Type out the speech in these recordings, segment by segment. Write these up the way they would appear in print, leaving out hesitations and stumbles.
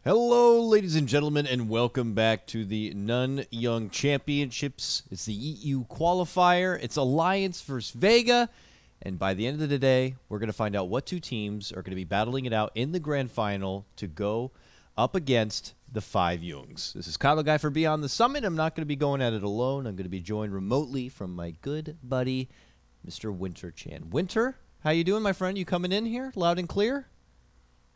Hello, ladies and gentlemen, and welcome back to the Nanyang Championships. It's the EU qualifier. It's Alliance versus Vega. And by the end of the day, we're going to find out what two teams are going to be battling it out in the grand final to go up against the five Jungs. This is Kyle Guy for Beyond the Summit. I'm not going to be going at it alone. I'm going to be joined remotely from my good buddy, Mr. Winter Chan. Winter, how you doing, my friend? You coming in here loud and clear?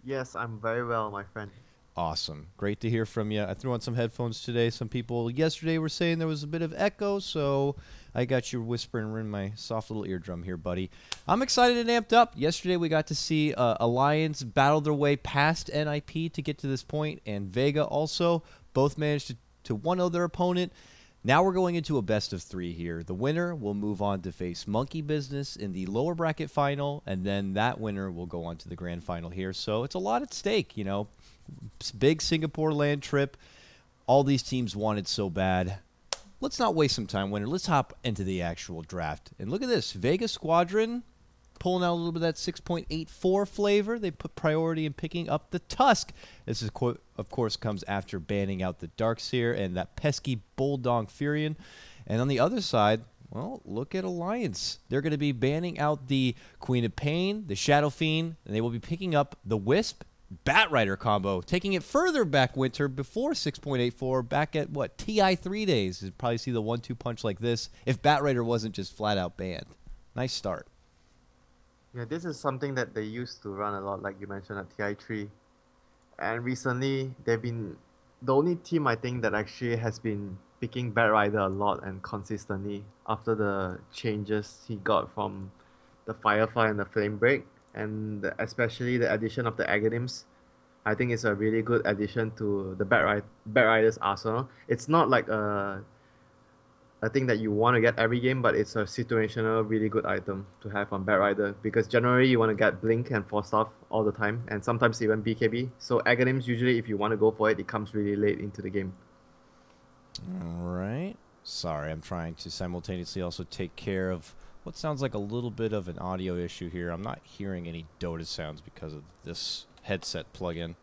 Yes, I'm very well, my friend. Awesome. Great to hear from you. I threw on some headphones today. Some people yesterday were saying there was a bit of echo, so I got you whispering in my soft little eardrum here, buddy. I'm excited and amped up. Yesterday we got to see Alliance battle their way past NIP to get to this point, and Vega also. Both managed to 1-0 their opponent. Now we're going into a best of three here. The winner will move on to face Monkey Business in the lower bracket final, and then that winner will go on to the grand final here. So it's a lot at stake, you know. Big Singapore land trip. All these teams wanted so bad. Let's not waste some time, winner. Let's hop into the actual draft. And look at this. Vega Squadron pulling out a little bit of that 6.84 flavor. They put priority in picking up the Tusk. This, is, of course, comes after banning out the Darkseer and that pesky Bulldog Furion. And on the other side, well, look at Alliance. They're going to be banning out the Queen of Pain, the Shadow Fiend, and they will be picking up the Wisp Batrider combo, taking it further back, Winter, before 6.84, back at, what, TI 3 days. You'd probably see the 1-2 punch like this if Batrider wasn't just flat-out banned. Nice start. Yeah, this is something that they used to run a lot, like you mentioned at TI3. And recently, they've been the only team I think that actually has been picking Batrider a lot and consistently after the changes he got from the Firefly and the Flame Break. And especially the addition of the Aghanim's, I think it's a really good addition to the Batrider's arsenal. It's not like a thing that you want to get every game, but it's a situational, really good item to have on Batrider because generally you want to get Blink and Force Staff all the time, and sometimes even BKB. So Aghanim's usually, if you want to go for it, it comes really late into the game. All right. Sorry, I'm trying to simultaneously also take care of what sounds like a little bit of an audio issue here. I'm not hearing any Dota sounds because of this headset plugin.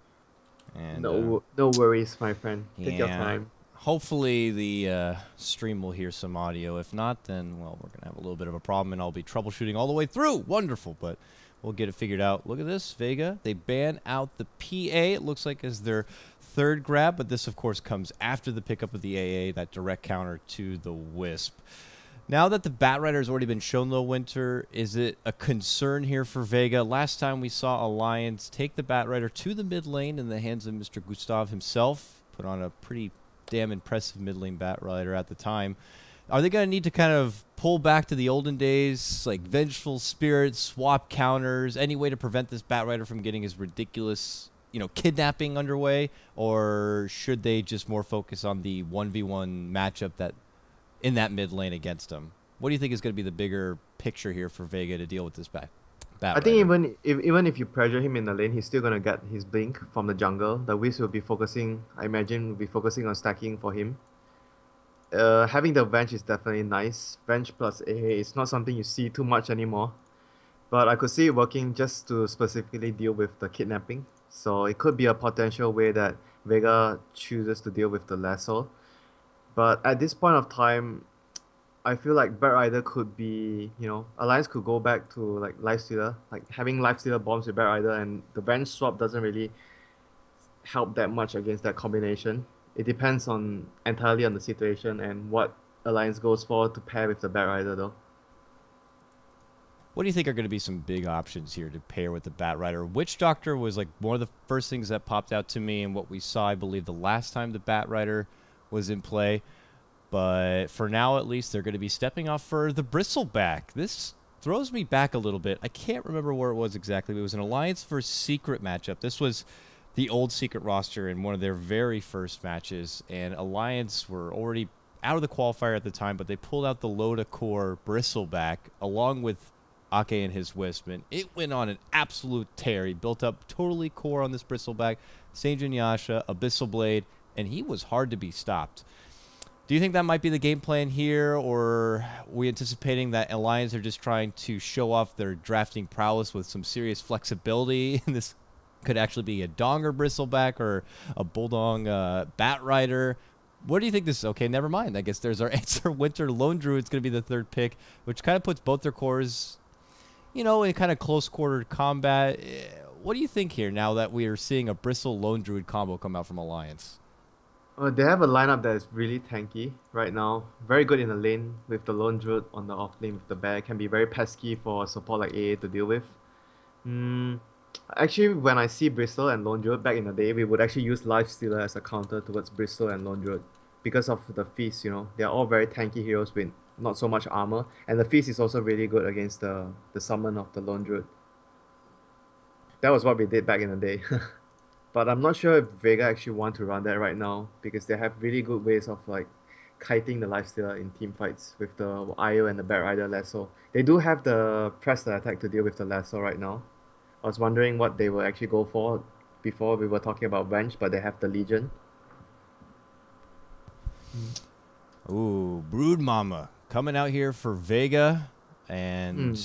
And no worries, my friend. Take your time. Hopefully the stream will hear some audio. If not, then, well, we're going to have a little bit of a problem, and I'll be troubleshooting all the way through. Wonderful, but we'll get it figured out. Look at this, Vega. They ban out the PA, it looks like, as their third grab, but this, of course, comes after the pickup of the AA, that direct counter to the Wisp. Now that the Batrider has already been shown, though, Winter, is it a concern here for Vega? Last time we saw Alliance take the Batrider to the mid lane in the hands of Mr. Gustav himself. Put on a pretty damn impressive mid lane Batrider at the time. Are they going to need to kind of pull back to the olden days, like Vengeful Spirit, swap counters, any way to prevent this Batrider from getting his ridiculous, you know, kidnapping underway? Or should they just more focus on the 1v1 matchup that in that mid lane against him? What do you think is going to be the bigger picture here for Vega to deal with this Batrider? I think even if you pressure him in the lane, he's still gonna get his blink from the jungle. The Wisp will be focusing, I imagine, will be focusing on stacking for him. Having the Venge is definitely nice. Venge plus AA is not something you see too much anymore, but I could see it working just to specifically deal with the kidnapping. So it could be a potential way that Vega chooses to deal with the Lasso. But at this point of time, I feel like Batrider could be, you know, Alliance could go back to like Lifestealer, like having Lifestealer bombs with Batrider, and the Venge swap doesn't really help that much against that combination. It depends entirely on the situation and what Alliance goes for to pair with the Batrider, though. What do you think are going to be some big options here to pair with the Batrider? Witch Doctor was like one of the first things that popped out to me, and what we saw, I believe, the last time the Batrider was in play. But for now, at least, they're going to be stepping off for the Bristleback. This throws me back a little bit. I can't remember where it was exactly. It was an Alliance versus Secret matchup. This was the old Secret roster in one of their very first matches. And Alliance were already out of the qualifier at the time, but they pulled out the Loda Core Bristleback along with Ake and his Wisp. And it went on an absolute tear. He built up totally core on this Bristleback. Sanjin Yasha, Abyssal Blade, and he was hard to be stopped. Do you think that might be the game plan here, or are we anticipating that Alliance are just trying to show off their drafting prowess with some serious flexibility in this Could actually be a Donger Bristleback or a Bulldog Bat Rider. What do you think this is? Okay, never mind. I guess there's our answer. Winter Lone Druid's going to be the third pick, which kind of puts both their cores, you know, in kind of close-quartered combat. What do you think here now that we are seeing a Bristle Lone Druid combo come out from Alliance? They have a lineup that is really tanky right now. Very good in the lane with the Lone Druid on the off lane with the bear. Can be very pesky for support like AA to deal with. Actually, when I see Bristle and Lone Druid back in the day, we would actually use Lifestealer as a counter towards Bristle and Lone Druid because of the Feast, you know. They are all very tanky heroes with not so much armor. And the Feast is also really good against the summon of the Lone Druid. That was what we did back in the day. But I'm not sure if Vega actually want to run that right now because they have really good ways of like kiting the Lifestealer in team fights with the IO and the Bat Rider Lasso. They do have the press the attack to deal with the Lasso right now. I was wondering what they will actually go for before we were talking about bench, but they have the Legion. Ooh, Brood Mama coming out here for Vega, and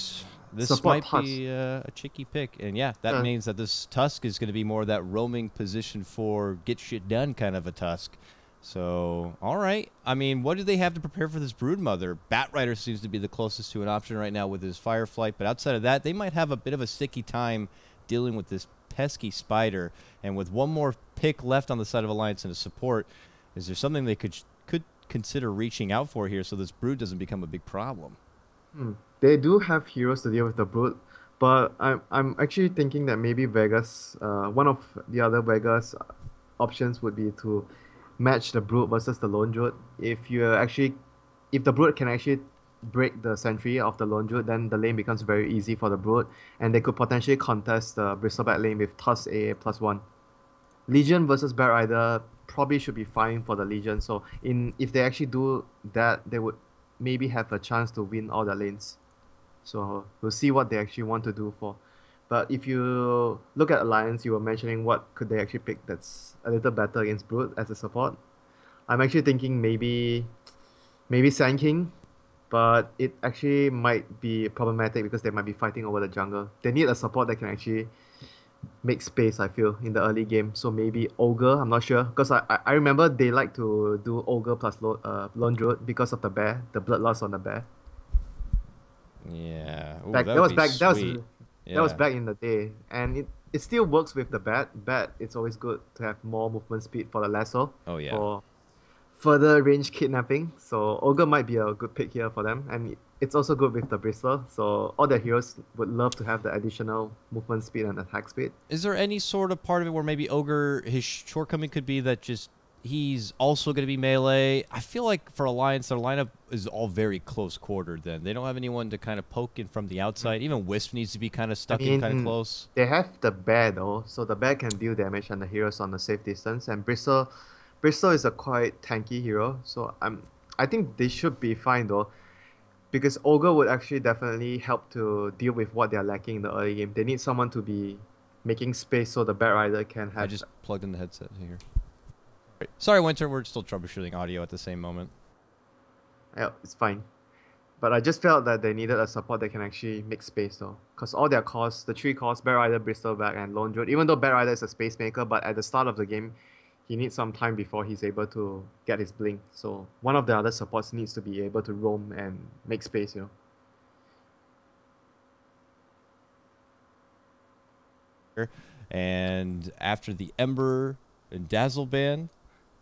this Support might be a tricky pick. And yeah, that means that this Tusk is going to be more of that roaming position for get shit done kind of a Tusk. So, all right. I mean, what do they have to prepare for this Brood Mother? Bat Rider seems to be the closest to an option right now with his Fireflight, but outside of that, they might have a bit of a sticky time dealing with this pesky Spider. And with one more pick left on the side of Alliance and a support, is there something they could consider reaching out for here so this Brood doesn't become a big problem? They do have heroes to deal with the Brood, but I'm actually thinking that maybe Vegas, one of the other Vegas options would be to match the Brood versus the Lone Druid. If the Brood can actually break the sentry of the Lone Druid, then the lane becomes very easy for the Brood, and they could potentially contest the Bristleback lane with Tusk AA +1. Legion versus Bat Rider probably should be fine for the Legion, so if they actually do that, they would maybe have a chance to win all the lanes. So we'll see what they actually want to do for. But if you look at Alliance, you were mentioning what could they actually pick that's a little better against Brood as a support. I'm actually thinking maybe Sand King, but it actually might be problematic because they might be fighting over the jungle. They need a support that can actually make space, I feel, in the early game. So maybe Ogre, I'm not sure. Because I remember they like to do Ogre plus Lone Druid because of the bear, the blood loss on the bear. Yeah. Ooh, That was Yeah. back in the day, and it still works with the bat. It's always good to have more movement speed for the lasso. Oh, yeah. For further range kidnapping. So Ogre might be a good pick here for them, and it's also good with the Bristler. So all the heroes would love to have the additional movement speed and attack speed. Is there any sort of part of it where maybe Ogre, his shortcoming could be that just he's also going to be melee? I feel like for Alliance, their lineup is all very close quartered then. They don't have anyone to kind of poke in from the outside. Even Wisp needs to be kind of stuck in kind of close. They have the bear though, so the bear can deal damage on the heroes on the safe distance. And Bristol is a quite tanky hero, so I think they should be fine though. Because Ogre would actually definitely help to deal with what they're lacking in the early game. They need someone to be making space so the Bat Rider can have... I just plugged in the headset here. Sorry, Winter, we're still troubleshooting audio at the same moment. Yeah, it's fine. But I just felt that they needed a support that can actually make space though. Because all their cores, the three cores, Bat Rider, Bristleback, and Lone Druid, even though Bat Rider is a space maker, but at the start of the game, he needs some time before he's able to get his blink. So one of the other supports needs to be able to roam and make space, you know. And after the Ember and Dazzle ban,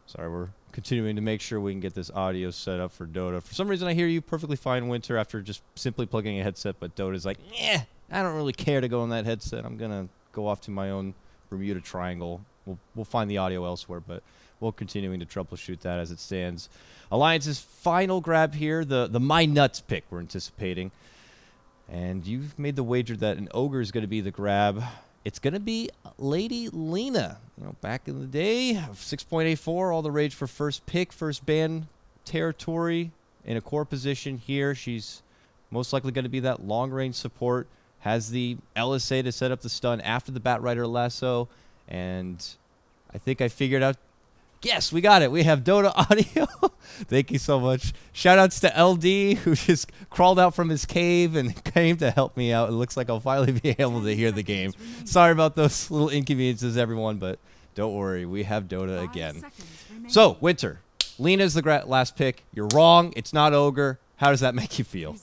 sorry, we're continuing to make sure we can get this audio set up for Dota. For some reason, I hear you perfectly fine, Winter, after just simply plugging a headset, but Dota's like, yeah, I don't really care to go on that headset. I'm going to go off to my own Bermuda Triangle. We'll find the audio elsewhere, but we'll continuing to troubleshoot that as it stands. Alliance's final grab here, the My Nuts pick we're anticipating. And you've made the wager that an Ogre is going to be the grab. It's going to be Lady Lena. You know, back in the day, 6.84, all the rage for first pick, first ban territory in a core position here. She's most likely going to be that long-range support, has the LSA to set up the stun after the Bat Rider Lasso, and I think I figured out Yes, we got it. We have Dota audio. Thank you so much. Shoutouts to LD, who just crawled out from his cave and came to help me out. It looks like I'll finally be able to hear the game. Sorry about those little inconveniences, everyone, but don't worry. We have Dota again. So, Winter, Lena's the last pick. You're wrong. It's not Ogre. How does that make you feel?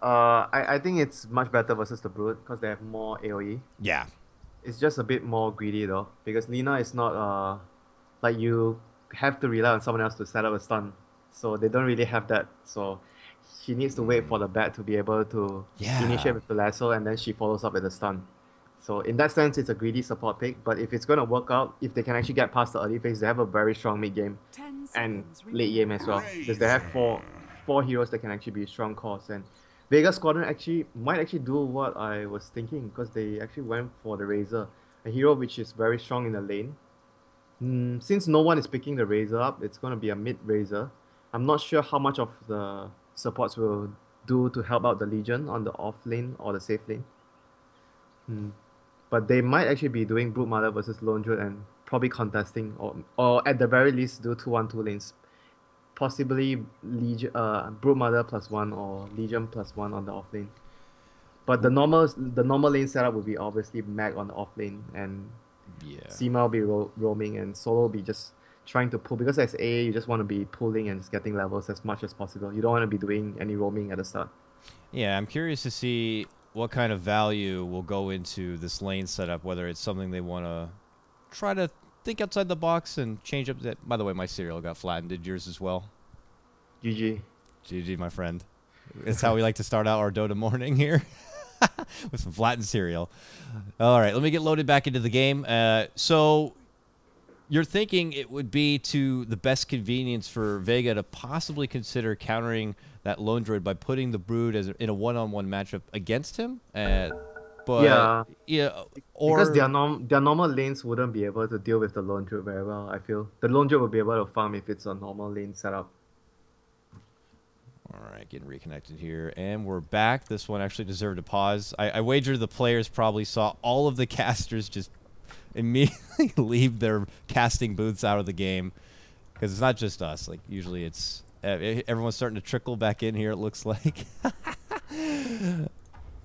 I think it's much better versus the Brute because they have more AoE. Yeah. It's just a bit more greedy though, because Lina is not like you have to rely on someone else to set up a stun. So they don't really have that. So she needs to wait for the bat to be able to initiate with the lasso, and then she follows up with the stun. So in that sense, it's a greedy support pick. But if it's going to work out, if they can actually get past the early phase, they have a very strong mid game and late game as well. Because they have four heroes that can actually be strong cores. And Vega Squadron might actually do what I was thinking, because they actually went for the Razor, a hero which is very strong in the lane. Since no one is picking the Razor up, it's going to be a mid Razor. I'm not sure how much of the supports will do to help out the Legion on the off lane or the safe lane. But they might actually be doing Brood Mother versus Lone Druid and probably contesting, or at the very least do 2-1-2 lanes. Possibly Legion, Brood Mother +1 or Legion +1 on the off lane. But the normal lane setup would be obviously Mag on the off lane, and Seema will be roaming, and Solo will be just trying to pull, because as AA you just want to be pulling and just getting levels as much as possible. You don't want to be doing any roaming at the start. Yeah, I'm curious to see what kind of value will go into this lane setup, whether it's something they want to try to think outside the box and change up. That, by the way, my cereal got flattened. Did yours as well? GG. GG, my friend. That's how we like to start out our Dota morning here. With some flattened cereal. All right, let me get loaded back into the game. So you're thinking it would be to the best convenience for Vega to possibly consider countering that Lone Druid by putting the Brood in a one-on-one matchup against him? But because their normal lanes wouldn't be able to deal with the Lone Druid very well, I feel. The Lone Druid will be able to farm if it's a normal lane setup. All right, getting reconnected here, and we're back. This one actually deserved a pause. I wager the players probably saw all of the casters just immediately leave their casting booths out of the game, because it's not just us. Like, usually it's everyone's starting to trickle back in here, it looks like.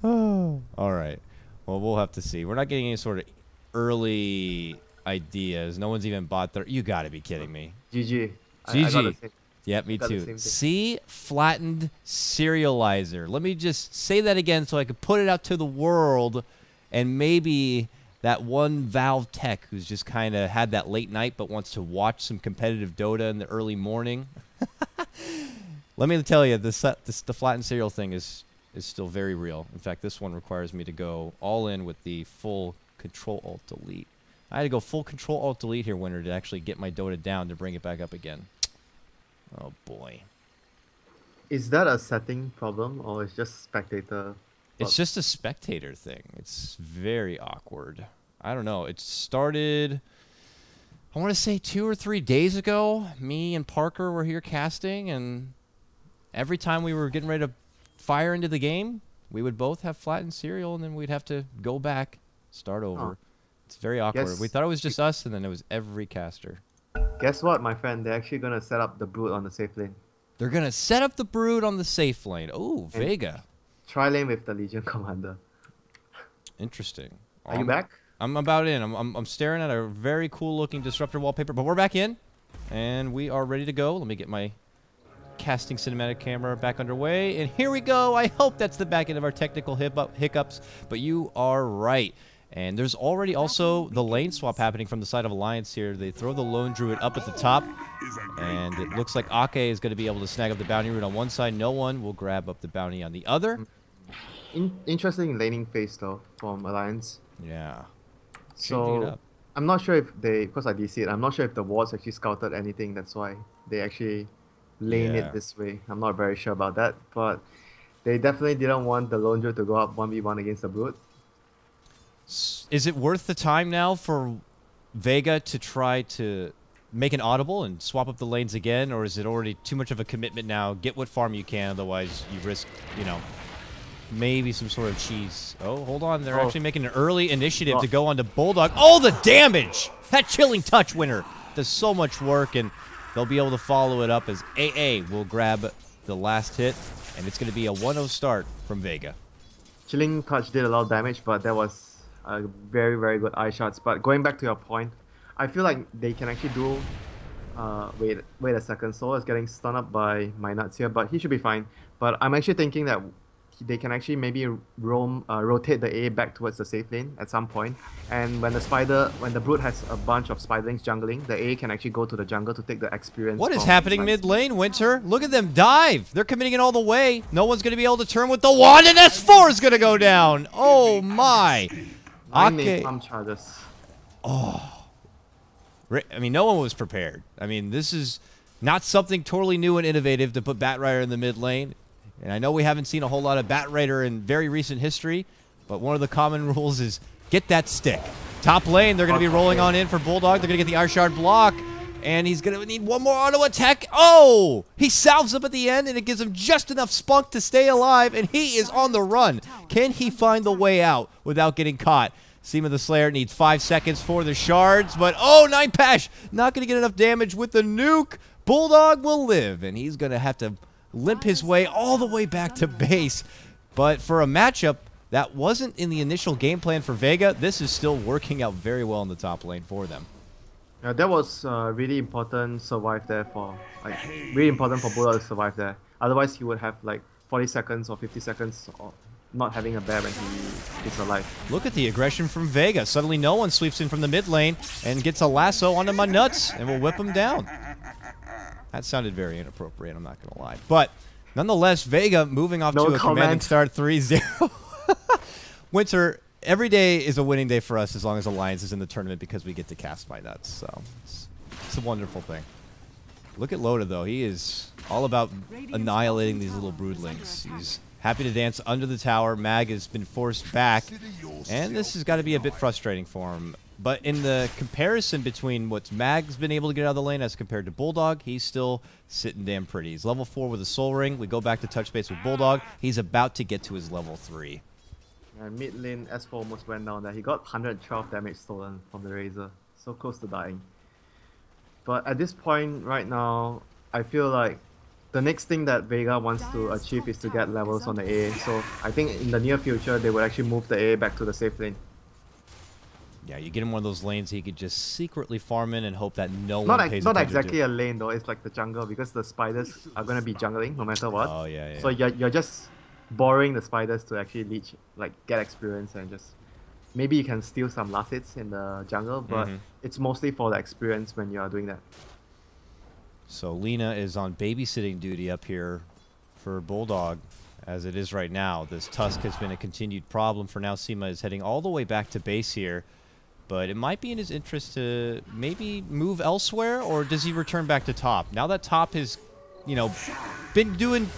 Oh, all right. Well, we'll have to see. We're not getting any sort of early ideas. No one's even bought their... You got to be kidding me. GG. GG. Yep, me too. See, flattened serializer. Let me just say that again so I could put it out to the world, and maybe that one Valve tech who's just kind of had that late night but wants to watch some competitive Dota in the early morning. Let me tell you, the flattened serial thing is still very real. In fact, this one requires me to go all in with the full Control-Alt-Delete. I had to go full Control-Alt-Delete here, Winter, to actually get my Dota down to bring it back up again. Oh boy. Is that a setting problem, or it's just spectator? It's just a spectator thing. It's very awkward. I don't know. It started, I want to say 2 or 3 days ago. Me and Parker were here casting, and every time we were getting ready to fire into the game, we would both have flattened serial, and then we'd have to go back, start over. Oh. It's very awkward. We thought it was just us, and then it was every caster. Guess what, my friend? They're actually going to set up the Brood on the safe lane. They're going to set up the Brood on the safe lane. Oh, Vega. Try lane with the Legion Commander. Interesting. Are you back? I'm about in. I'm staring at a very cool-looking Disruptor wallpaper, but we're back in, and we are ready to go. Let me get my casting cinematic camera back underway, and here we go. I hope that's the back end of our technical hiccups, but you are right. And there's already also the lane swap happening from the side of Alliance here. They throw the Lone Druid up at the top, and it looks like Ake is going to be able to snag up the bounty route on one side. No one will grab up the bounty on the other. Interesting laning phase, though, from Alliance. Yeah. So, I'm not sure if they, because I DC'd, I'm not sure if the wards actually scouted anything. That's why they actually lane it this way. I'm not very sure about that, but they definitely didn't want the Lone Druid to go up 1v1 against the Brood. Is it worth the time now for Vega to try to make an audible and swap up the lanes again, or is it already too much of a commitment now? Get what farm you can, otherwise you risk, you know, maybe some sort of cheese. Oh, hold on. They're Oh. actually making an early initiative Oh. to go onto Bulldog. Oh, the damage! That Chilling Touch winner does so much work, and they'll be able to follow it up as AA will grab the last hit, and it's going to be a 1-0 start from Vega. Chilling Touch did a lot of damage, but that was very, very good eye shots. But going back to your point, I feel like they can actually do... wait a second. Solo is getting stunned up by my nuts here, but he should be fine. But I'm actually thinking that they can actually maybe rotate the A back towards the safe lane at some point. And when the Brute has a bunch of Spiderlings jungling, the A can actually go to the jungle to take the experience. What is from happening Nuts. mid lane, Winter? Look at them dive. They're committing it all the way. No one's going to be able to turn with the wand, and S4 is going to go down. Oh, my. 9 Okay. napalm charges. I mean, no one was prepared. I mean, this is not something totally new and innovative to put Batrider in the mid lane. And I know we haven't seen a whole lot of Batrider in very recent history, but one of the common rules is get that stick. Top lane, they're going to be rolling on in for Bulldog. They're going to get the Arshard block, and he's going to need one more auto attack. Oh! He salves up at the end, and it gives him just enough spunk to stay alive, and he is on the run. Can he find the way out without getting caught? Seema the Slayer needs 5 seconds for the shards, but oh, 9Pash not going to get enough damage with the nuke. Bulldog will live, and he's going to have to limp his way all the way back to base. But for a matchup that wasn't in the initial game plan for Vega, this is still working out very well in the top lane for them. Yeah, that was really important survive there really important for Bulldog to survive there. Otherwise, he would have like 40 seconds or 50 seconds of not having a bear when he is alive. Look at the aggression from Vega. Suddenly no one sweeps in from the mid lane and gets a lasso onto my nuts and will whip him down. That sounded very inappropriate, I'm not going to lie. But nonetheless, Vega moving off No to a commanding comment. start 3-0. Winter, every day is a winning day for us as long as Alliance is in the tournament because we get to cast my nuts. So it's a wonderful thing. Look at Loda, though. He is all about annihilating these little broodlings. He's happy to dance under the tower. Mag has been forced back, and this has got to be a bit frustrating for him. But in the comparison between what Mag's been able to get out of the lane as compared to Bulldog, he's still sitting damn pretty. He's level 4 with a Soul Ring. We go back to touch base with Bulldog. He's about to get to his level 3. And mid lane, S4 almost went down there. He got 112 damage stolen from the Razor. So close to dying. But at this point right now, I feel like the next thing that Vega wants to achieve is to get levels on the A. So I think in the near future, they will actually move the A back to the safe lane. Yeah, you get him one of those lanes he could just secretly farm in and hope that no one pays Not attention exactly to. a lane though, it's like the jungle because the spiders are going to be jungling no matter what. Oh, yeah, yeah. So you're just borrowing the spiders to actually leech, like get experience and just... Maybe you can steal some last hits in the jungle, but it's mostly for the experience when you are doing that. So Lina is on babysitting duty up here for Bulldog, as it is right now. This Tusk has been a continued problem for now. Seema is heading all the way back to base here, but it might be in his interest to maybe move elsewhere, or does he return back to top? Now that top has, you know, been doing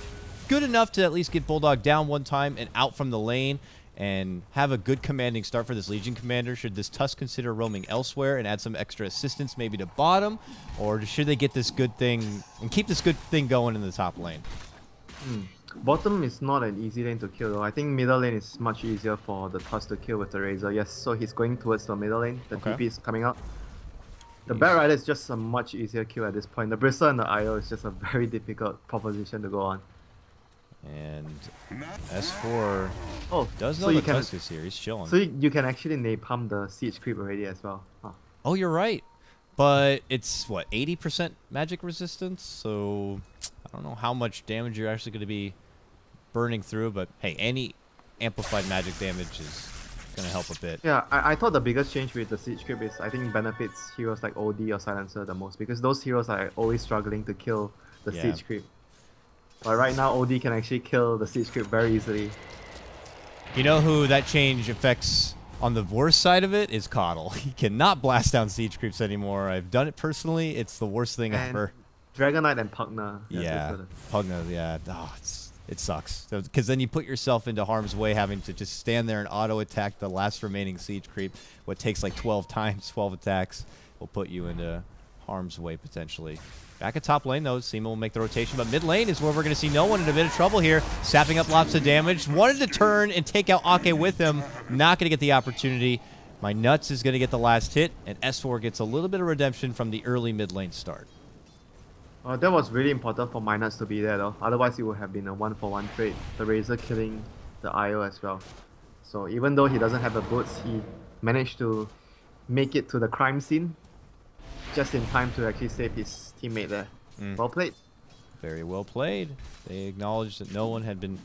good enough to at least get Bulldog down one time and out from the lane and have a good commanding start for this Legion commander. Should this Tusk consider roaming elsewhere and add some extra assistance maybe to bottom, or should they get this good thing and keep this good thing going in the top lane? Bottom is not an easy lane to kill though. I think middle lane is much easier for the Tusk to kill with the Razor. Yes, so he's going towards the middle lane. The TP is coming out. The Bat Rider is just a much easier kill at this point. The Bristle and the IO is just a very difficult proposition to go on. And S4 does know so the you can, Tusk is here. He's chilling. So you can actually napalm the Siege Creep already as well. Huh. Oh, you're right. But it's, what, 80% magic resistance? So I don't know how much damage you're actually going to be burning through. But, hey, any amplified magic damage is going to help a bit. Yeah, I thought the biggest change with the Siege Creep is I think benefits heroes like OD or Silencer the most. Because those heroes are always struggling to kill the Siege Creep. But right now, OD can actually kill the Siege Creep very easily. You know who that change affects on the worst side of it is Coddle. He cannot blast down Siege Creeps anymore. I've done it personally. It's the worst thing ever. Dragon Knight and Pugna. Yeah, Pugna, yeah. Oh, it sucks. Because then you put yourself into harm's way having to just stand there and auto-attack the last remaining Siege Creep. What takes like 12 times, 12 attacks, will put you into harm's way, potentially. Back at top lane, though, Seema will make the rotation, but mid lane is where we're going to see no one in a bit of trouble here. Sapping up lots of damage. Wanted to turn and take out Ake with him. Not going to get the opportunity. My Nuts is going to get the last hit, and S4 gets a little bit of redemption from the early mid lane start. That was really important for my Nuts to be there, though. Otherwise, it would have been a 1-for-1 trade. The Razor killing the IO as well. So even though he doesn't have the boots, he managed to make it to the crime scene just in time to actually save his teammate there. Well played. Very well played. They acknowledged that no one had been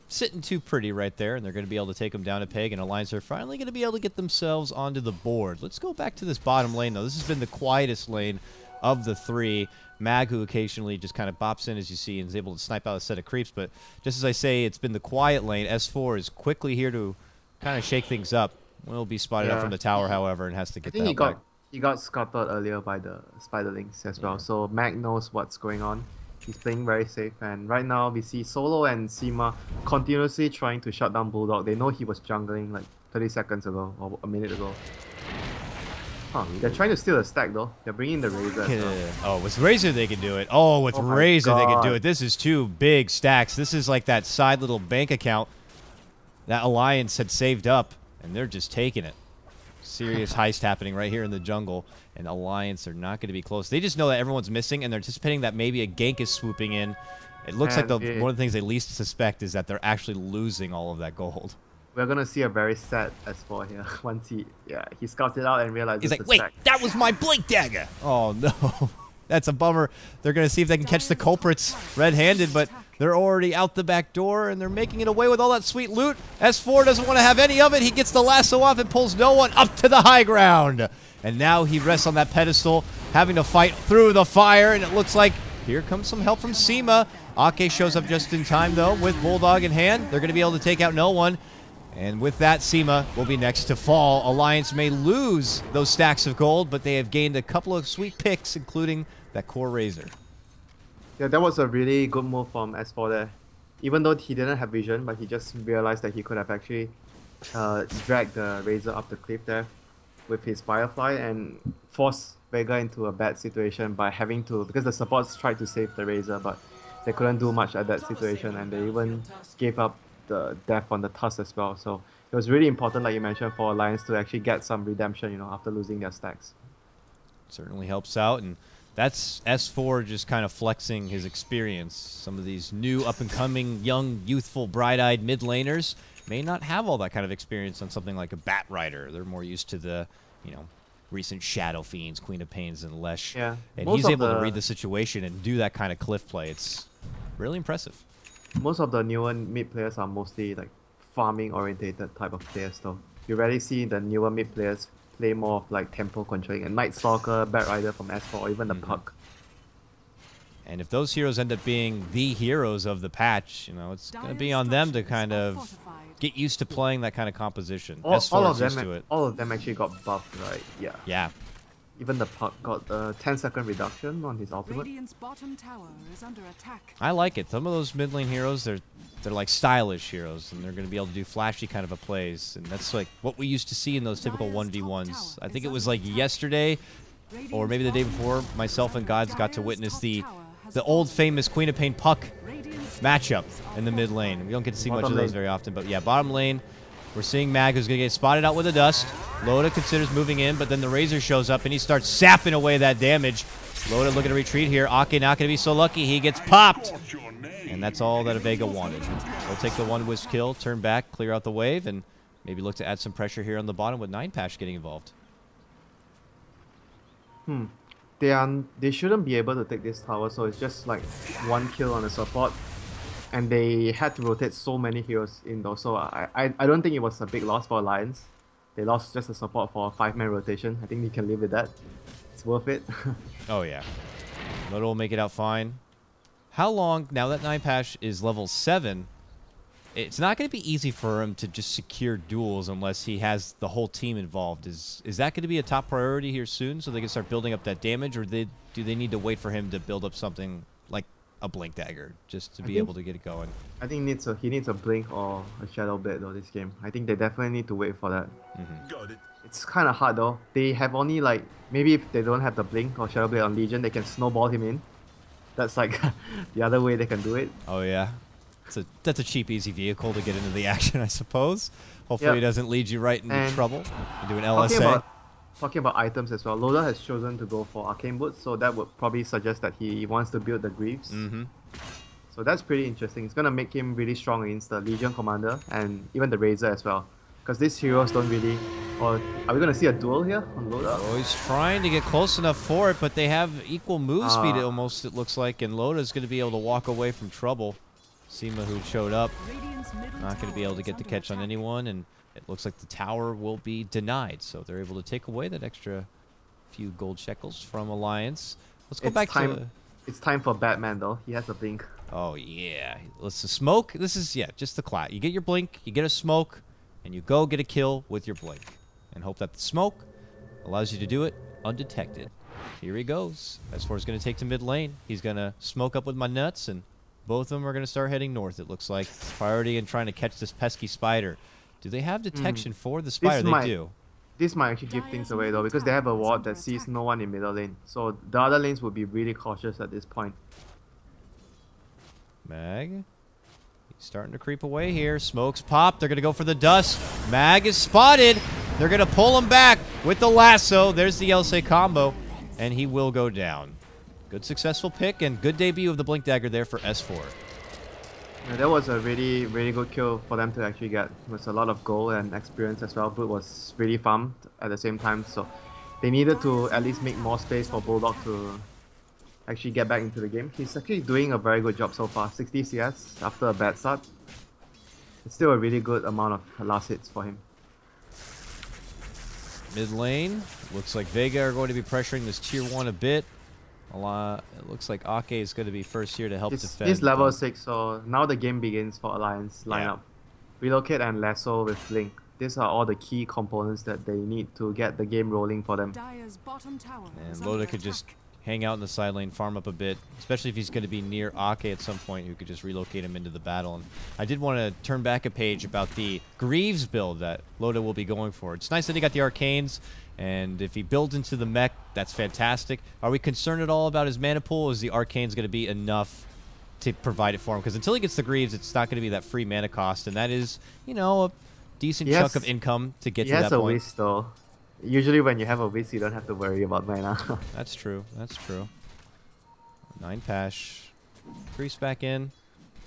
sitting too pretty right there, and they're going to be able to take them down a peg, and Alliance are finally going to be able to get themselves onto the board. Let's go back to this bottom lane, though. This has been the quietest lane of the three. Mag, who occasionally just kind of bops in, as you see, and is able to snipe out a set of creeps, but just as I say, it's been the quiet lane. S4 is quickly here to kind of shake things up. Will be spotted out from the tower, however, and has to get that back. He got scattered earlier by the Spiderlings as well, so Mag knows what's going on. He's playing very safe, and right now we see Solo and Seema continuously trying to shut down Bulldog. They know he was jungling like 30 seconds ago, or a minute ago. They're trying to steal a stack though. They're bringing the Razor as well. Oh, with Razor they can do it. Oh, with Razor they can do it. This is two big stacks. This is like that side little bank account that Alliance had saved up, and they're just taking it. Serious heist happening right here in the jungle, and Alliance are not going to be close. They just know that everyone's missing, and they're anticipating that maybe a gank is swooping in. It looks like one of the things they least suspect is that they're actually losing all of that gold. We're going to see a very sad S4 here once he scouts it out and realizes he's like, wait, that was my Blink Dagger! Oh, no. That's a bummer. They're going to see if they can catch the culprits red-handed, but they're already out the back door, and they're making it away with all that sweet loot. S4 doesn't want to have any of it. He gets the lasso off and pulls no one up to the high ground. And now he rests on that pedestal, having to fight through the fire, and it looks like here comes some help from Seema. Ake shows up just in time, though, with Bulldog in hand. They're going to be able to take out no one. And with that, Seema will be next to fall. Alliance may lose those stacks of gold, but they have gained a couple of sweet picks, including that core Razor. Yeah, that was a really good move from S4 there. Even though he didn't have vision, but he just realized that he could have actually dragged the Razor up the cliff there with his Firefly and forced Vega into a bad situation by having to, because the supports tried to save the Razor, but they couldn't do much at that situation, and they even gave up the death on the Tusk as well. So it was really important, like you mentioned, for Alliance to actually get some redemption, after losing their stacks. Certainly helps out, and that's S4 just kind of flexing his experience. Some of these new up-and-coming, young, youthful, bright-eyed mid laners may not have all that kind of experience on something like a Bat Rider. They're more used to the, recent Shadow Fiends, Queen of Pains, and Lesh. Yeah. And he's able to read the situation and do that kind of cliff play. It's really impressive. Most of the newer mid players are mostly like farming orientated type of players though. You rarely see the newer mid players play more of like tempo controlling, and Night Stalker, Bat Rider from S4, or even the Puck. And if those heroes end up being the heroes of the patch, it's going to be on them to kind of get used to playing that kind of composition. All of them actually got buffed, right? Yeah. Yeah. Even the Puck got a 10-second reduction on his ultimate. Bottom tower is under attack. I like it. Some of those mid lane heroes, they're like stylish heroes, and they're going to be able to do flashy kind of a plays, and that's like what we used to see in those typical 1v1s. I think it was like yesterday, or maybe the day before, myself and Gods got to witness the old famous Queen of Pain Puck matchup in the mid lane. We don't get to see much of those very often, but yeah, bottom lane, we're seeing Mag, who's going to get spotted out with a dust. Loda considers moving in, but then the Razor shows up, and he starts sapping away that damage. Loda looking to retreat here. Ake not going to be so lucky. He gets popped. And that's all that a Vega wanted. They'll take the one wisp kill, turn back, clear out the wave, and maybe look to add some pressure here on the bottom with 9-Pash getting involved. They shouldn't be able to take this tower, so it's just like one kill on the support. And they had to rotate so many heroes in though, so I don't think it was a big loss for Alliance. They lost just the support for a 5-man rotation. I think they can live with that. It's worth it. Oh yeah. Loda will make it out fine. How long, now that 9-Pash is level 7, it's not going to be easy for him to just secure duels unless he has the whole team involved. Is that going to be a top priority here soon so they can start building up that damage, or do they need to wait for him to build up something like a Blink Dagger just to be able to get it going? I think he needs a Blink or a Shadow Blade though this game. I think they definitely need to wait for that. It's kind of hard though. They have only like, maybe if they don't have the Blink or Shadow Blade on Legion, they can snowball him in. That's like the other way they can do it. Oh yeah, that's a cheap, easy vehicle to get into the action, I suppose. Hopefully Yep. it doesn't lead you right into And trouble. You do an Talking LSA. about, talking about items as well, Loda has chosen to go for Arcane Boots, so that would probably suggest that he wants to build the Greaves. Mm-hmm. So that's pretty interesting. It's gonna make him really strong against the Legion Commander and even the Razor as well. Because these heroes don't really... Or are we gonna see a duel here on Loda? Oh, he's trying to get close enough for it, but they have equal move speed almost, it looks like, and Loda's going to be able to walk away from trouble. Seema, who showed up, Radiant's middle not going to be tower able to is get the under catch on attack. anyone, and it looks like the tower will be denied, so they're able to take away that extra few gold shekels from Alliance. Let's go back to... It's time for Batman though. He has a Blink. Oh, yeah. Let's smoke. This is, yeah, just the class. You get your blink, you get a smoke, and you go get a kill with your blink. And hope that the smoke allows you to do it undetected. Here he goes. S4 is going to take to mid lane. He's going to smoke up with my nuts, and both of them are going to start heading north, it looks like. Priority in trying to catch this pesky spider. Do they have detection for the spider? They do. This might actually give things away though, because they have a ward that sees no one in middle lane. So the other lanes would be really cautious at this point. Mag. He's starting to creep away here. Smokes pop. They're going to go for the dust. Mag is spotted. They're going to pull him back with the lasso. There's the LSA combo, and he will go down. Good successful pick and good debut of the Blink Dagger there for S4. Yeah, that was a really, really good kill for them to actually get. It was a lot of gold and experience as well. Boot was really farmed at the same time, so they needed to at least make more space for Bulldog to actually get back into the game. He's actually doing a very good job so far. 60 CS after a bad start. It's still a really good amount of last hits for him. Mid lane. Looks like Vega are going to be pressuring this tier 1 a bit. It looks like Ake is going to be first here to help defend. It's level 6, so now the game begins for Alliance lineup. Relocate and Lasso with Blink. These are all the key components that they need to get the game rolling for them. Dire's bottom tower And is Loda under could just attack. hang out in the side lane, farm up a bit, especially if he's going to be near Ake at some point, who could just relocate him into the battle. And I did want to turn back a page about the Greaves build that Loda will be going for. It's nice that he got the Arcanes, and if he builds into the mech, that's fantastic. Are we concerned at all about his mana pool? Is the Arcanes going to be enough to provide it for him? Because until he gets the Greaves, it's not going to be that free mana cost, and that is, you know, a decent chunk of income to get to that He has a point. Whisk though. Usually when you have a Whisk, you don't have to worry about mana. That's true. That's true. 9 Pash. Crease back in.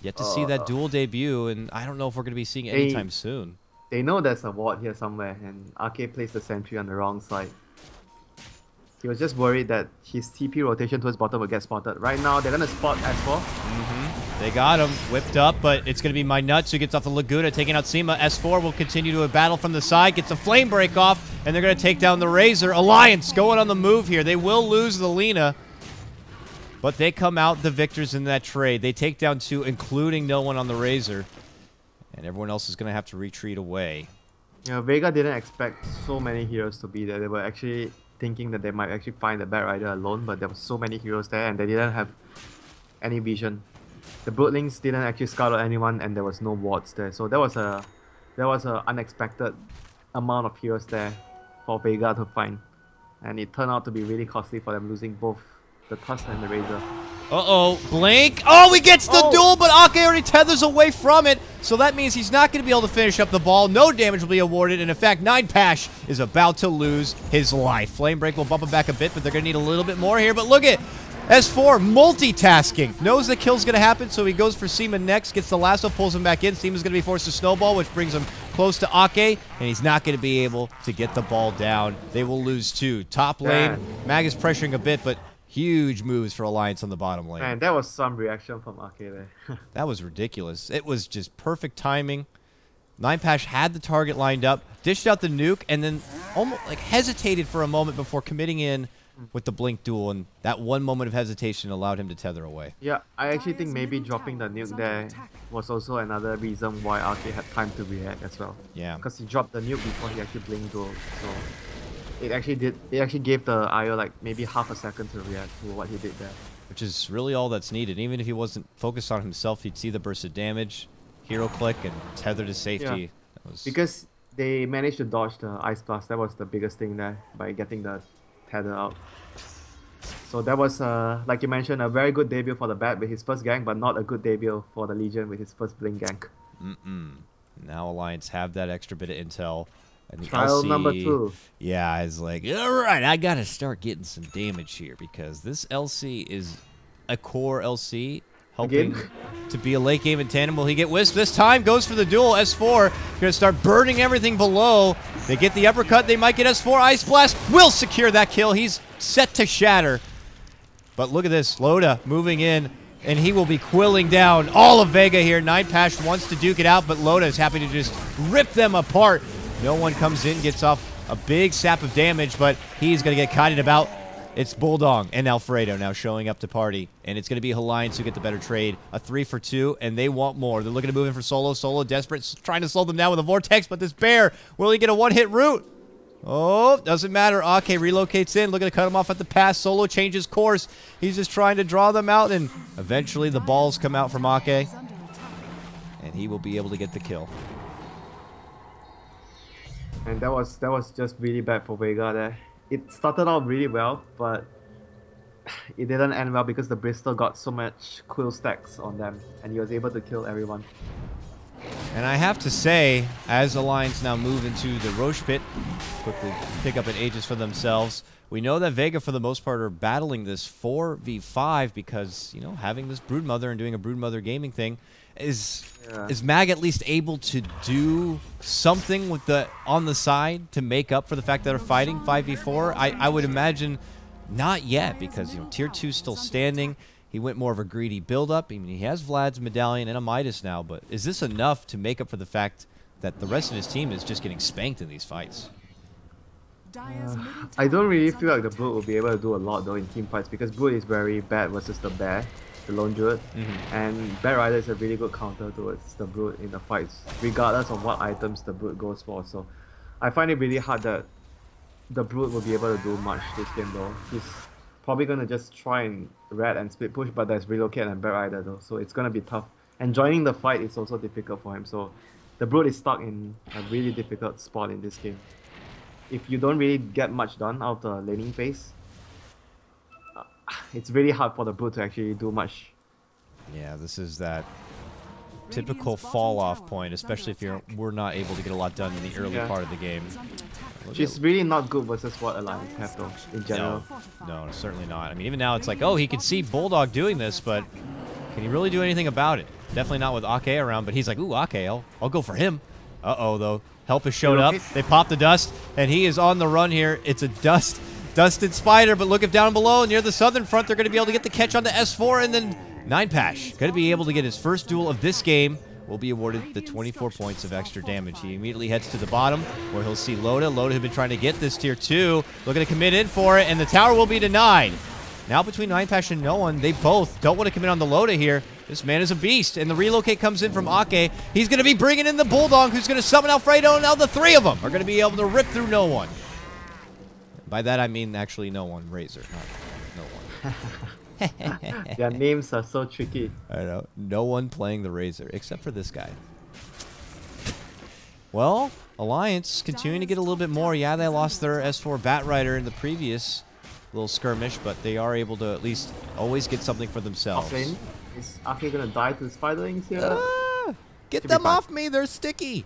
Yet to see that dual debut, and I don't know if we're going to be seeing it anytime soon. They know there's a ward here somewhere, and Arcade placed the sentry on the wrong side. He was just worried that his TP rotation towards bottom would get spotted. Right now, they're gonna spot S4. They got him whipped up, but it's going to be my nuts who gets off the Laguna, taking out Seema. S4 will continue to a battle from the side, gets a flame break off, and they're going to take down the Razor. Alliance going on the move here. They will lose the Lina, but they come out the victors in that trade. They take down 2, including no one on the Razor, and everyone else is going to have to retreat away. You know, Vega didn't expect so many heroes to be there. They were actually thinking that they might actually find the Bat Rider alone, but there were so many heroes there, and they didn't have any vision. The Broodlings didn't actually scout out anyone, and there was no wards there. So there was a unexpected amount of heroes there for Vega to find, and it turned out to be really costly for them, losing both the Tusk and the Razor. Uh-oh, Blink. Oh, he gets the duel, but Ake already tethers away from it. So that means he's not going to be able to finish up the ball. No damage will be awarded. And in fact, 9 Pash is about to lose his life. Flame Break will bump him back a bit, but they're going to need a little bit more here. But look at S4 multitasking. Knows the kill's going to happen, so he goes for Seema next. Gets the lasso, pulls him back in. Seema's going to be forced to snowball, which brings him close to Ake. And he's not going to be able to get the ball down. They will lose 2. Top lane, Mag is pressuring a bit, but huge moves for Alliance on the bottom lane. Man, that was some reaction from Arcade there. That was ridiculous. It was just perfect timing. 9 Pash had the target lined up, dished out the nuke, and then almost like hesitated for a moment before committing in with the Blink duel, and that one moment of hesitation allowed him to tether away. Yeah, I actually think maybe dropping the nuke there was also another reason why Arcade had time to react as well. Yeah. Because he dropped the nuke before he actually blinked duel, so it actually gave the IO like maybe half a second to react to what he did there. Which is really all that's needed. Even if he wasn't focused on himself, he'd see the burst of damage, hero click, and tether to safety. Yeah. That was... Because They managed to dodge the Ice Blast. That was the biggest thing there by getting the tether out. So that was, like you mentioned, a very good debut for the Bat with his first gank, but not a good debut for the Legion with his first Blink gank. Now Alliance have that extra bit of intel. And the Trial LC, number 2. Yeah, is like, all right, I got to start getting some damage here because this LC is a core LC helping Again? to be a late game in tandem. Will he get Wisp this time? Goes for the duel. S4 going to start burning everything below. They get the uppercut. They might get S4. Ice Blast will secure that kill. He's set to shatter. But look at this. Loda moving in, and he will be quilling down all of Vega here. Ninepash wants to duke it out, but Loda is happy to just rip them apart. No one comes in, gets off a big sap of damage, but he's going to get kited about. It's Bulldog and Alfredo now showing up to party, and it's going to be Alliance who get the better trade. A 3 for 2, and they want more. They're looking to move in for Solo. Solo desperate, trying to slow them down with a Vortex, but this bear, will he get a one-hit root? Oh, doesn't matter. Ake relocates in, looking to cut him off at the pass. Solo changes course. He's just trying to draw them out, and eventually the balls come out from Ake, and he will be able to get the kill. And that was just really bad for Vega there. It started out really well, but it didn't end well because the Bristol got so much quill stacks on them, and he was able to kill everyone. And I have to say, as Alliance now move into the Roche Pit, quickly pick up an Aegis for themselves, we know that Vega, for the most part, are battling this 4v5 because, you know, having this Broodmother and doing a Broodmother gaming thing is Mag at least able to do something with the on the side to make up for the fact that they're fighting 5v4? I would imagine not yet because, you know, Tier 2 is still standing. He went more of a greedy build-up. I mean, he has Vlad's Medallion and a Midas now, but is this enough to make up for the fact that the rest of his team is just getting spanked in these fights? I don't really feel like the Brood will be able to do a lot though in team fights because Brood is very bad versus the Bear, the Lone Druid, and Bat Rider is a really good counter towards the Brood in the fights, regardless of what items the Brood goes for. So I find it really hard that the Brood will be able to do much this game though. He's probably going to just try and red and split push, but there's Relocate and Bat Rider though, so it's going to be tough. And joining the fight is also difficult for him, so the Brood is stuck in a really difficult spot in this game. If you don't really get much done out of the laning phase, it's really hard for the Brood to actually do much. Yeah, this is that typical fall-off point, especially if we're not able to get a lot done in the early part of the game. She's really not good versus what Alliance have though, in general. No, certainly not. I mean, even now it's like, oh, he can see Bulldog doing this, but can he really do anything about it? Definitely not with Ake around, but he's like, ooh, Ake, I'll go for him. Uh-oh, though. Help has showed up. They pop the dust, and he is on the run here. It's a dusted spider, but look if down below near the southern front, they're going to be able to get the catch onto S4, and then Ninepash going to be able to get his first duel of this game. Will be awarded the 24 points of extra damage. He immediately heads to the bottom, where he'll see Loda. Loda had been trying to get this tier 2, looking to commit in for it, and the tower will be denied. Now between Ninepash and no one, they both don't want to commit on the Loda here. This man is a beast, and the relocate comes in from Ake. He's going to be bringing in the Bulldog, who's going to summon Alfredo, and now the three of them are going to be able to rip through no one. By that I mean actually no one, Razor, not no one. Their names are so tricky. I know. No one playing the Razor, except for this guy. Well, Alliance continuing to get a little bit more. Yeah, they lost their S4 Bat Rider in the previous little skirmish, but they are able to at least always get something for themselves. Offlane, is Ake gonna die to the spiderlings here? Get them off me, they're sticky.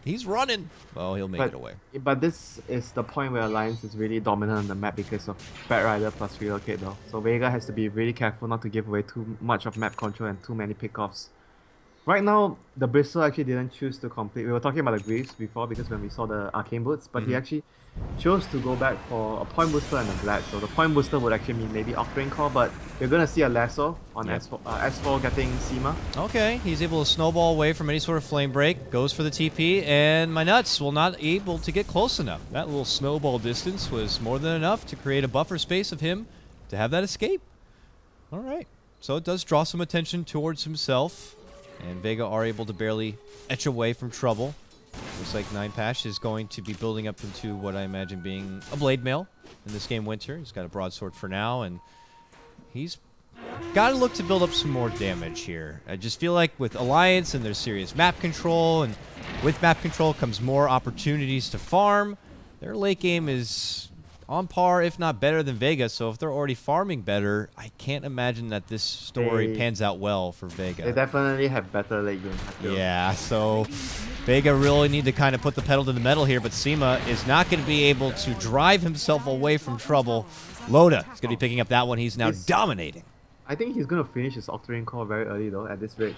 He's running. Well, he'll make it away. But this is the point where Alliance is really dominant on the map because of Bat Rider plus Relocate though. So Vega has to be really careful not to give away too much of map control and too many pickoffs. Right now, the Bristol actually didn't choose to complete. We were talking about the Greaves before because when we saw the Arcane Boots, but he actually chose to go back for a Point Booster and a Vlad. So the Point Booster would actually mean maybe Octane Core, but we're going to see a Lasso on S4 getting Seema. Okay, he's able to snowball away from any sort of flame break, goes for the TP, and my nuts will not able to get close enough. That little snowball distance was more than enough to create a buffer space of him to have that escape. All right, so it does draw some attention towards himself. And Vega are able to barely etch away from trouble. Looks like Ninepash is going to be building up into what I imagine being a Blade Mail in this game Winter. He's got a broadsword for now, and he's got to look to build up some more damage here. I just feel like with Alliance and their serious map control and with map control comes more opportunities to farm. Their late game is on par, if not better than Vega, so if they're already farming better, I can't imagine that this story pans out well for Vega. They definitely have better late game. I feel. Yeah, so Vega really need to kind of put the pedal to the metal here, but Sima is not going to be able to drive himself away from trouble. Loda is going to be picking up that one. He's now dominating. I think he's going to finish his Octarine Core very early though, at this rate.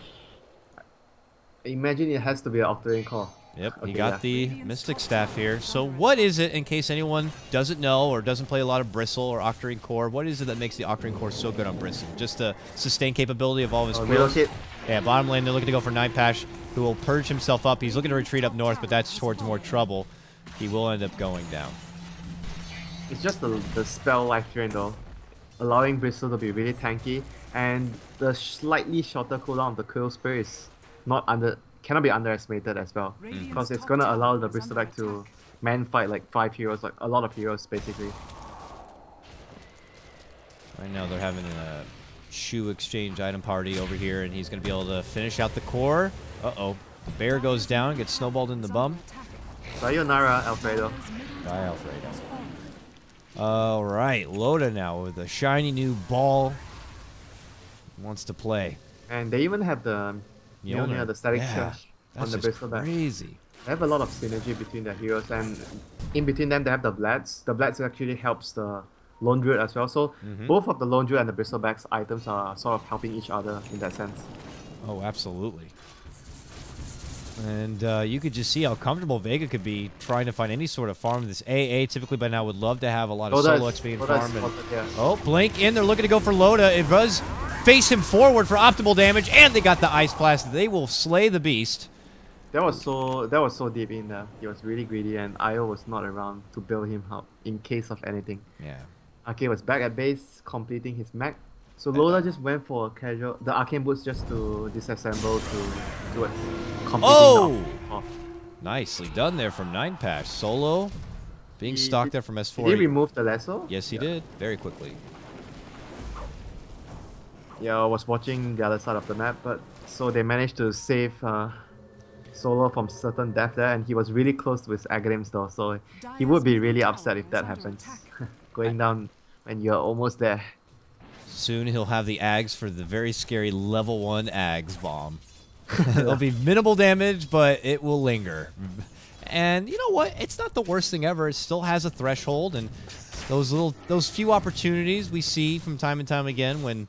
Imagine it has to be an Octarine Core. Yep, he got the Mystic Staff here. So what is it, in case anyone doesn't know or doesn't play a lot of Bristle or Octarine Core, what is it that makes the Octarine Core so good on Bristle? Just the sustain capability of all of his quills? Yeah, bottom lane, they're looking to go for 9-Pash, who will purge himself up. He's looking to retreat up north, but that's towards more trouble. He will end up going down. It's just the spell life drain though, allowing Bristle to be really tanky, and the slightly shorter cooldown of the Quill Spear is cannot be underestimated as well, because it's gonna allow the Bristleback to man fight like 5 heroes, like a lot of heroes basically. Right now they're having a shoe exchange item party over here, and he's gonna be able to finish out the core. Uh-oh, the bear goes down, gets snowballed in the bum. Sayonara, Alfredo. Bye, Alfredo. All right, Loda now with a shiny new ball. Wants to play. And they even have the Mjolnir, the static charge on the Bristleback. Crazy. They have a lot of synergy between the heroes, and in between them they have the Blades. The Blades actually helps the Lone Druid as well. So both of the Lone Druid and the Bristleback's items are sort of helping each other in that sense. Oh, absolutely. And you could just see how comfortable Vega could be trying to find any sort of farm. This AA typically by now would love to have a lot of solo XP and farm. Oh, blink in. They're looking to go for Loda. It does face him forward for optimal damage, and they got the Ice Blast. They will slay the beast. That was so deep in there. He was really greedy, and Io was not around to bail him out in case of anything. Yeah. Arcane was back at base, completing his mech. So Loda just went for the Arcane Boots just to disassemble towards completing off. Nicely done there from 9-Pash. Solo being stalked there from S4. Did he remove the lasso? Yes, he did. Very quickly. Yeah, I was watching the other side of the map, but so they managed to save Solo from certain death there, and he was really close to his Aghanim's though, so he would be really upset if that happens. Going down when you're almost there. Soon he'll have the Ags for the very scary level 1 Ags bomb. It'll be minimal damage, but it will linger. And you know what? It's not the worst thing ever. It still has a threshold, and those few opportunities we see from time and time again when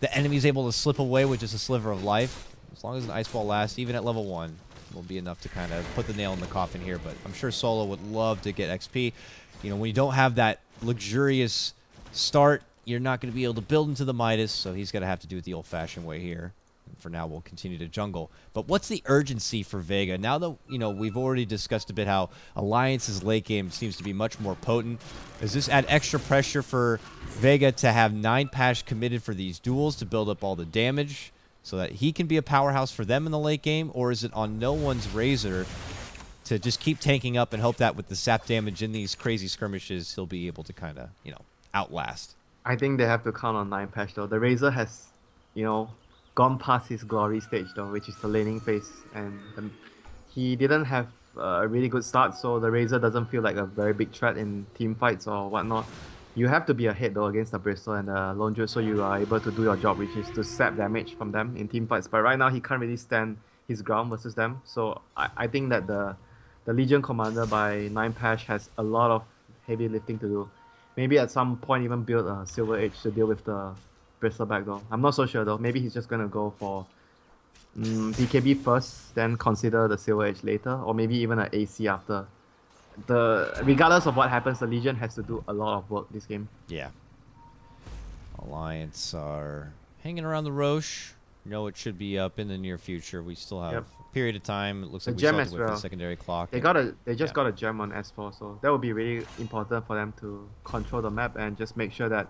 the enemy's able to slip away with just a sliver of life, as long as an Ice Ball lasts, even at level 1, will be enough to kind of put the nail in the coffin here. But I'm sure Solo would love to get XP. You know, when you don't have that luxurious start, you're not going to be able to build into the Midas, so he's going to have to do it the old-fashioned way here. And for now, we'll continue to jungle. But what's the urgency for Vega? Now that, you know, we've already discussed a bit how Alliance's late game seems to be much more potent. Does this add extra pressure for Vega to have 9-Pash committed for these duels to build up all the damage so that he can be a powerhouse for them in the late game? Or is it on no one's razor to just keep tanking up and hope that with the sap damage in these crazy skirmishes, he'll be able to kind of, you know, outlast? I think they have to count on 9-Pash though. The Razor has, you know, gone past his glory stage though, which is the laning phase, and he didn't have a really good start, so the Razor doesn't feel like a very big threat in team fights or whatnot. You have to be ahead though against the Bristle and the Lone Druid, so you are able to do your job, which is to sap damage from them in team fights. But right now he can't really stand his ground versus them, so I think that the Legion Commander by 9-Pash has a lot of heavy lifting to do. Maybe at some point even build a Silver Edge to deal with the Bristleback though. I'm not so sure though. Maybe he's just gonna go for BKB first, then consider the Silver Edge later, or maybe even an AC after. Regardless of what happens, the Legion has to do a lot of work this game. Yeah. Alliance are hanging around the Roche. No, it should be up in the near future. We still have a period of time. It looks like we still have to wait for the secondary clock. They just got a gem on S4, so that would be really important for them to control the map and just make sure that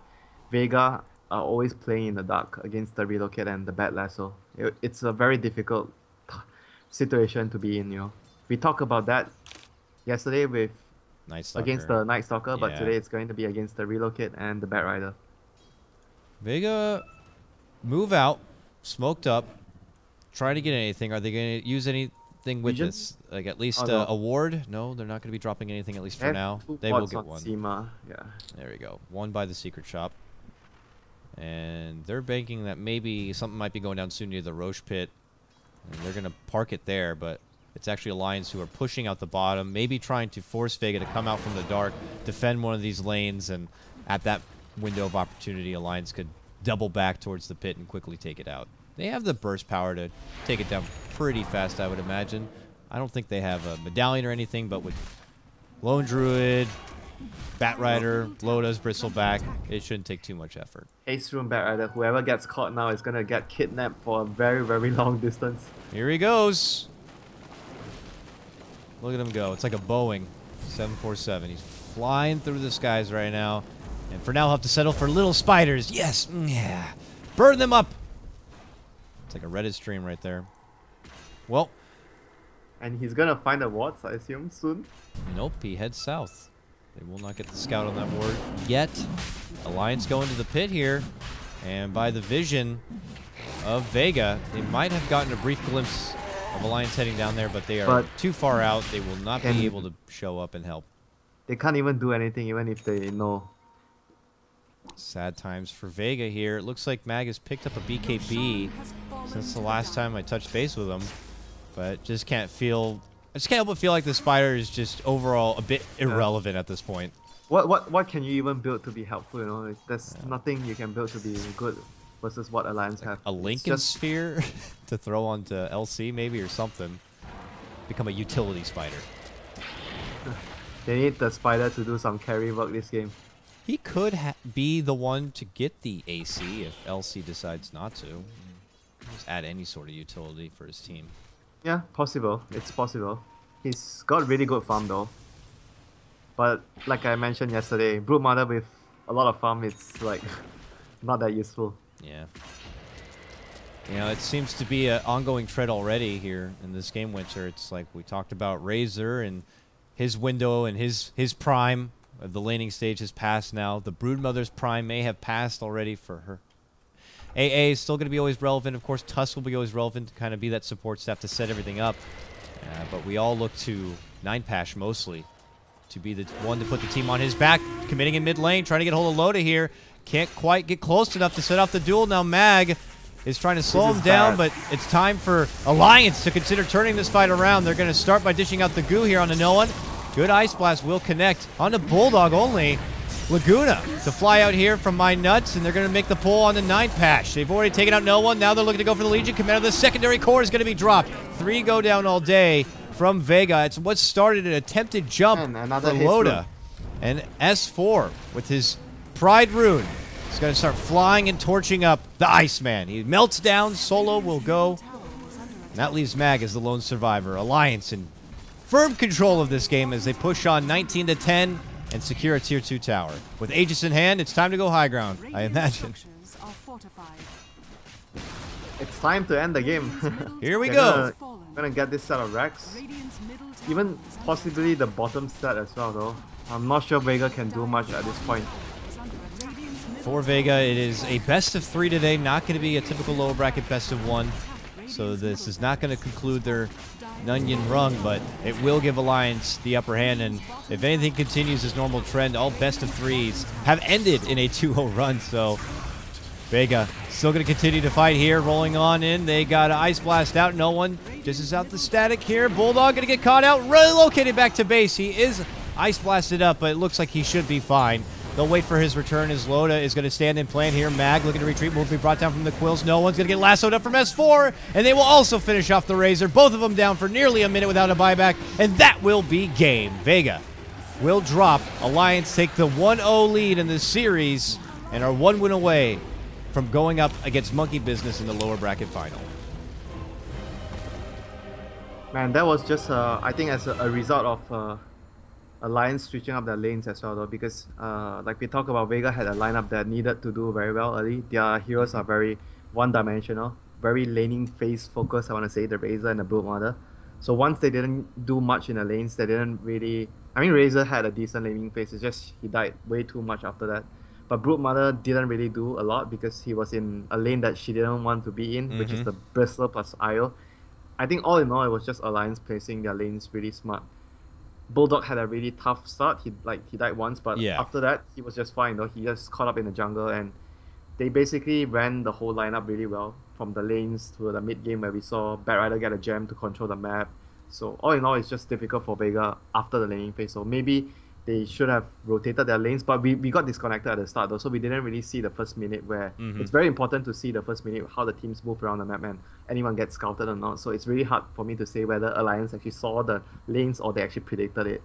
Vega are always playing in the dark against the Relocate and the Bad Lasso. It's a very difficult situation to be in, you know. We talked about that yesterday with against the Night Stalker, but today it's going to be against the Relocate and the Bat Rider. Vega move out, smoked up, trying to get anything. Are they going to use anything something with Vision? this. Like at least Oh, no. a ward. No, they're not going to be dropping anything at least for Have now. 2 They will pods get on one. Seema. Yeah. There we go. One by the secret shop. And they're banking that maybe something might be going down soon near the Roche pit. And they're going to park it there, but it's actually Alliance who are pushing out the bottom, maybe trying to force Vega to come out from the dark, defend one of these lanes, and at that window of opportunity, Alliance could double back towards the pit and quickly take it out. They have the burst power to take it down pretty fast, I would imagine. I don't think they have a medallion or anything, but with Lone Druid, Bat Rider, Loda's Bristleback, it shouldn't take too much effort. Haste Room Bat Rider. Whoever gets caught now is gonna get kidnapped for a very, very long distance. Here he goes. Look at him go. It's like a Boeing 747. He's flying through the skies right now. And for now, he'll have to settle for little spiders. Yes. Yeah. Burn them up. It's like a Reddit stream right there. Well, And he's gonna find the wards, I assume, soon. nope. He heads south. They will not get the scout on that ward yet. Alliance going to the pit here. And by the vision of Vega, they might have gotten a brief glimpse of Alliance heading down there, but they are But too far out. They will not can- be able to show up and help. They can't even do anything, even if they know. Sad times for Vega here. It looks like Mag has picked up a BKB since the last time I touched base with him, but just can't feel. I just can't help but feel like the spider is just overall a bit irrelevant at this point. What can you even build to be helpful? You know, there's nothing you can build to be good versus what Alliance have. A It's Lincoln just- Sphere to throw onto LC maybe or something. Become a utility spider. They need the spider to do some carry work this game. He could be the one to get the AC if LC decides not to. Just add any sort of utility for his team. Yeah, possible. It's possible. He's got really good farm though. But like I mentioned yesterday, Brood Mother with a lot of farm, it's like not that useful. Yeah. You know, it seems to be an ongoing trend already here in this game, Winter. It's like we talked about Razor and his window and his prime of the laning stage has passed now. The Broodmother's prime may have passed already for her. AA is still going to be always relevant. Of course, Tusk will be always relevant to kind of be that support staff to set everything up. But we all look to 9Pash mostly to be the one to put the team on his back, committing in mid lane, trying to get hold of Loda here. Can't quite get close enough to set off the duel. Now Mag is trying to slow him down, but it's time for Alliance to consider turning this fight around. They're going to start by dishing out the goo here onto no one. Good Ice Blast will connect onto Bulldog only. Laguna to fly out here from My Nuts, and they're going to make the pull on the 9Pash. They've already taken out no one. Now they're looking to go for the Legion Commander. The secondary core is going to be dropped. 3 go down all day from Vega. It's what started an attempted jump And another for haste Loda. rune. And S4 with his Pride Rune is going to start flying and torching up the Iceman. He melts down. Solo will go. And that leaves Mag as the lone survivor. Alliance in firm control of this game as they push on 19-10 and secure a tier 2 tower. With Aegis in hand, it's time to go high ground, I imagine. It's time to end the game. Here we They're go. Gonna get this set of racks. Even possibly the bottom set as well though. I'm not sure Vega can do much at this point. For Vega, it is a best of 3 today, not going to be a typical lower bracket best of 1. So this is not going to conclude their Nanyang rung, but it will give Alliance the upper hand, and if anything continues this normal trend, all best of 3s have ended in a 2-0 run, so Vega still going to continue to fight here, rolling on in. They got an Ice Blast out, no one just is out the static here. Bulldog going to get caught out, relocated back to base. He is Ice Blasted up, but it looks like he should be fine. They'll wait for his return as Loda is going to stand in plan here. Mag looking to retreat, will be brought down from the Quills. No one's going to get lassoed up from S4, and they will also finish off the Razor. Both of them down for nearly a minute without a buyback, and that will be game. Vega will drop. Alliance take the 1-0 lead in this series and are 1 win away from going up against Monkey Business in the lower bracket final. Man, that was just I think as a result of Alliance switching up their lanes as well though, because like we talked about, Vega had a lineup that needed to do very well early. Their heroes are very one-dimensional, very laning phase focused, I want to say, the Razor and the Brood Mother. So once they didn't do much in the lanes, they didn't really... I mean, Razor had a decent laning phase, it's just he died way too much after that. But Brood Mother didn't really do a lot because he was in a lane that she didn't want to be in, which is the Bristler plus Isle. I think all in all, it was just Alliance placing their lanes really smart. Bulldog had a really tough start. He died once, but Yeah. after that he was just fine though. He just caught up in the jungle, and they basically ran the whole lineup really well from the lanes to the mid game where we saw Bat Rider get a gem to control the map. So all in all, it's just difficult for Vega after the laning phase. So maybe they should have rotated their lanes, but we got disconnected at the start though, so we didn't really see the first minute where it's very important to see the first minute how the teams move around the map and anyone gets scouted or not. So it's really hard for me to say whether Alliance actually saw the lanes or they actually predicted it.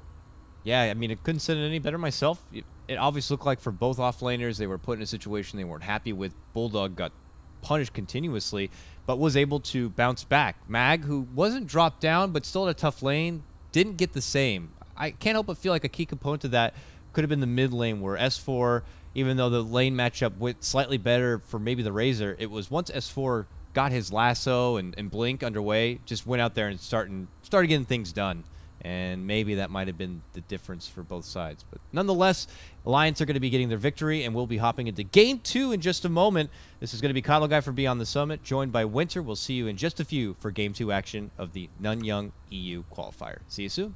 Yeah, I mean, it couldn't say it any better myself. It obviously looked like for both offlaners, they were put in a situation they weren't happy with. Bulldog got punished continuously, but was able to bounce back. Mag, who wasn't dropped down, but still in a tough lane, didn't get the same. I can't help but feel like a key component to that could have been the mid lane, where S4, even though the lane matchup went slightly better for maybe the Razor, it was once S4 got his lasso and blink underway, just went out there and started getting things done. And maybe that might have been the difference for both sides. But nonetheless, Alliance are going to be getting their victory, and we'll be hopping into Game 2 in just a moment. This is going to be Kyle Guy from Beyond the Summit, joined by Winter. We'll see you in just a few for Game 2 action of the Nanyang EU qualifier. See you soon.